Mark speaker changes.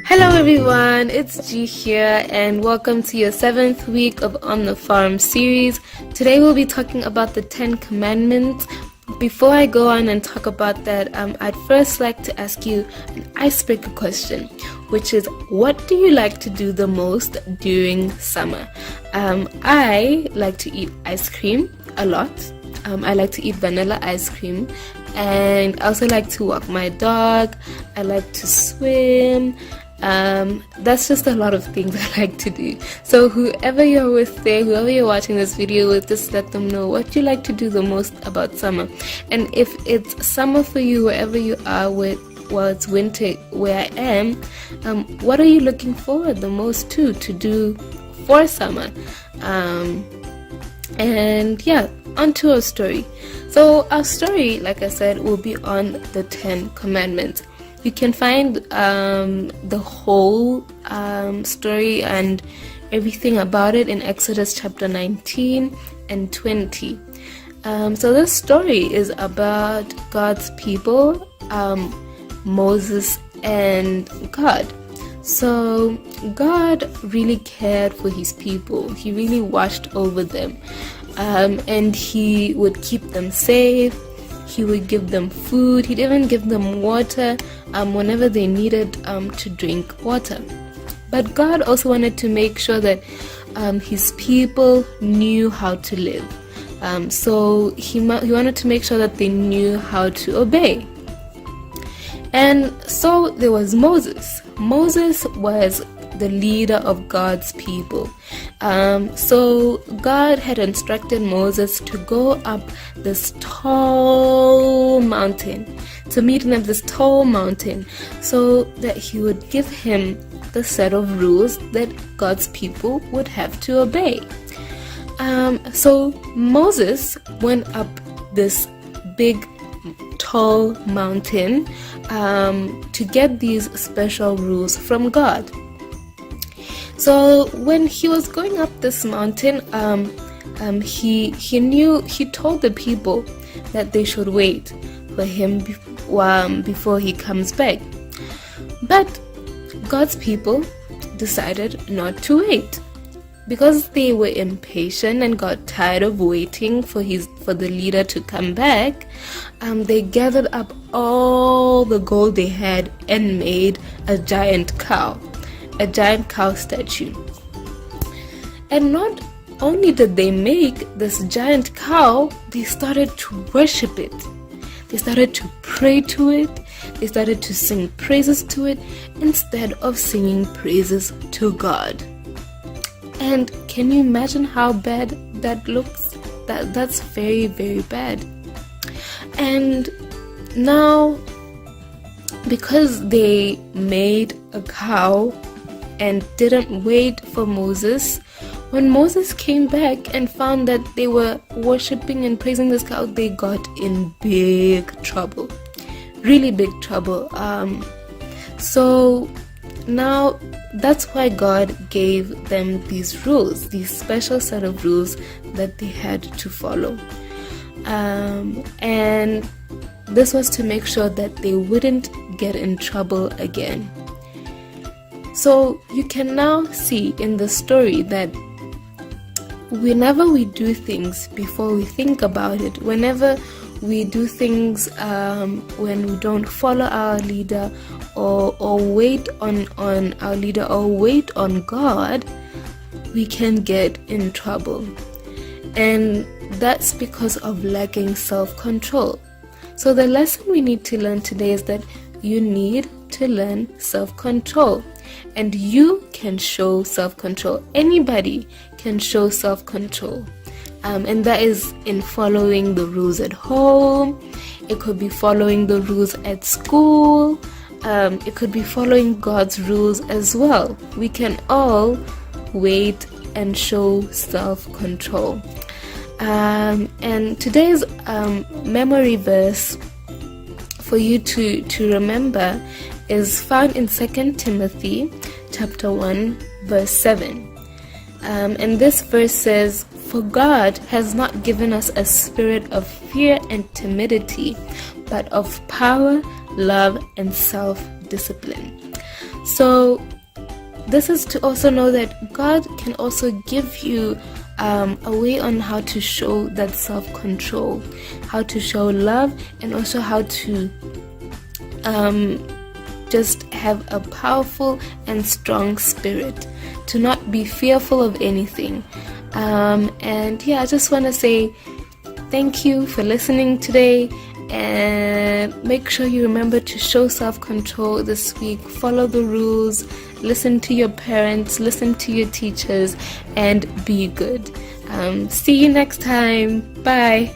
Speaker 1: Hello everyone, it's G here and welcome to your 7th week of On the Farm series. Today we'll be talking about the 10 Commandments. Before I go on and talk about that, I'd first like to ask you an icebreaker question, which is, what do you like to do the most during summer? I like to eat ice cream a lot. I like to eat vanilla ice cream, and I also like to walk my dog. I like to swim. That's just a lot of things I like to do. So whoever you're with there, whoever you're watching this video with, just let them know what you like to do the most about summer. And if it's summer for you wherever you are, while it's winter where I am, what are you looking forward the most to do for summer? And yeah, onto our story. So our story, like I said, will be on the 10 Commandments. You can find the whole story and everything about it in Exodus chapter 19 and 20. So this story is about God's people, Moses and God. So God really cared for his people. He really watched over them, and he would keep them safe. He would give them food. He'd even give them water whenever they needed to drink water. But God also wanted to make sure that his people knew how to live. So he wanted to make sure that they knew how to obey. And so there was Moses. Moses was the leader of God's people. So God had instructed Moses to go up this tall mountain, to meet him at this tall mountain, so that he would give him the set of rules that God's people would have to obey. So Moses went up this big tall mountain to get these special rules from God. So when he was going up this mountain, he told the people that they should wait for him before he comes back. But God's people decided not to wait. Because they were impatient and got tired of waiting for the leader to come back, they gathered up all the gold they had and made a giant cow statue. And not only did they make this giant cow, they started to worship it. They started to pray to it. They started to sing praises to it instead of singing praises to God. And can you imagine how bad that looks? That's very, very bad. And now, because they made a cow and didn't wait for Moses, when Moses came back and found that they were worshipping and praising this cow, they got in big trouble. Really big trouble. So now that's why God gave them these rules, these special set of rules that they had to follow. And this was to make sure that they wouldn't get in trouble again. So you can now see in the story that whenever we do things before we think about it, whenever we do things when we don't follow our leader or wait on our leader or wait on God, we can get in trouble. And that's because of lacking self-control. So the lesson we need to learn today is that you need to learn self-control. And you can show self-control. Anybody can show self-control. And that is in following the rules at home. It could be following the rules at school. It could be following God's rules as well. We can all wait and show self-control. And today's memory verse for you to remember is found in 2 Timothy chapter 1 verse 7. And this verse says, For God has not given us a spirit of fear and timidity, but of power, love, and self-discipline. So this is to also know that God can also give you a way on how to show that self-control, how to show love, and also how to just have a powerful and strong spirit, to not be fearful of anything. And yeah, I just want to say thank you for listening today, and make sure you remember to show self-control this week. Follow the rules, listen to your parents, listen to your teachers, and be good. See you next time. Bye.